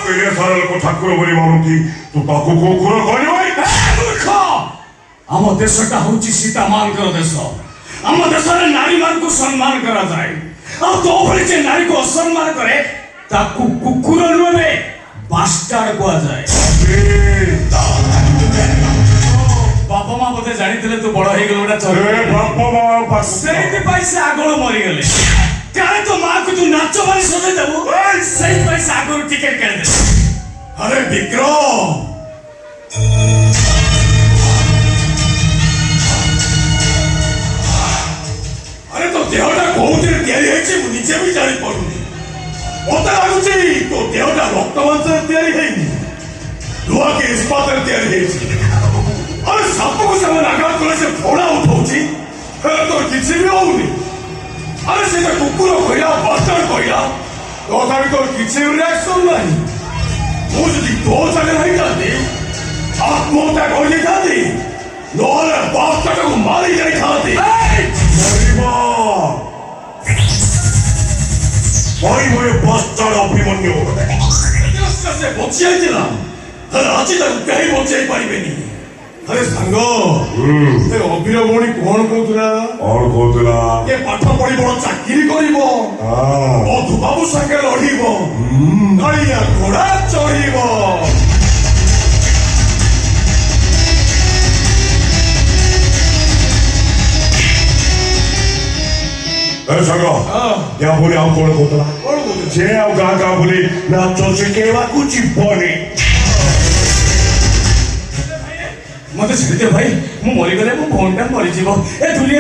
ଠାକୁର ବୋଲି ମାନୁଛି ତୁ ତାକୁ କୁକୁର କହିବ? ମୂର୍ଖ! ଆମ ଦେଶଟା ହଉଛି ସୀତା ମାନଙ୍କର ଦେଶ। ଆମ ଦେଶରେ ନାରୀ ମାନଙ୍କୁ ସମ୍ମାନ କରାଯାଏ। ଆଉ ତୋ ଭଳି ଯେ ନାରୀକୁ ଅସମ୍ମାନ କରେ ତାକୁ କୁକୁର ନୁହେଁ ବାଷ୍ଟାର୍ଡ କୁହାଯାଏ। ବାପା ମା ବୋଧେ ଜାଣିଥିଲେ ତୁ ବଡ ହେଇଗଲୁ ଗୋଟେ ସେଇଥିପାଇଁ ସେ ଆଗରୁ ମରିଗଲେ। କାଳେ ତୋ ମାଆକୁ ତୁ ନାଚ ମାରି ସଜେଇ ଦେବୁ ସେଇଥିପାଇଁ ସେ ଆଗରୁ ଟିକେଟ କିଣିଦେଲେ। আরে বিক্রম আরে তো দেহটা কোউথিরে তৈরি হয়েছে মু নিজে भी জানি পারুনি মতে লাগুছি তো দেহটা রক্ত মাংসের তৈরি হয়নি লুহা কি ইস্পাতের তৈরি হয়েছে আরে সাপକୁ ସେମାନେ ଆଘାତ କଲେ ସେ ଫୋଡ଼ା ଉଠଉଛି ତ କିଛି ବି ହଉନି ଆରେ ସେଟା କୁକୁର କହିଲା ବାସ୍ତାର୍ଡ କହିଲା ତଥାପି ତୋର କିଛି ରିଆକ୍ସନ ନାହିଁ ମୁଁ ଯଦି ତୋ ଜାଗାରେ ହେଇଥାନ୍ତି ଆତ୍ମହତ୍ୟା କରିଦେଇଥାନ୍ତି ନହେଲେ ବାସ୍ତାର୍ଡକୁ ମାରି ଯାଇଥାନ୍ତି ବାସ୍ତାର୍ଡ ଅଭିମନ୍ୟୁ ସେ ବଞ୍ଚି ଯାଇଥିଲା ହେଲେ ଆଜି ତାକୁ କେହି ବଞ୍ଚେଇ ପାରିବେନି। ଆରେ ସାଙ୍ଗ ସେ ଅଭିର ଭଉଣୀ କଣ କହୁଥିଲା? ଏ ପାଠ ପଢି ବଡ ଚାକିରି କରିବ ମଧୁବାବୁ ସାଙ୍ଗେ ଲଢିବ କାଳିଆ ଘୋଡା ଚଢିବ। ସାଙ୍ଗ ୟା ଭଳି ଆଉ କଣ କହୁଥିଲା? ସେ ଆଉ ଗାଁ ଭଳି ନାଚ ଶିଖେଇବାକୁ ଯିବନି। ମତେ ଛାଡ଼ିଦେ ଭାଇ ମୁଁ ମରିଗଲେ ମୋ ଭଉଣୀଟା ମରିଯିବ ଏ ଦୁନିଆ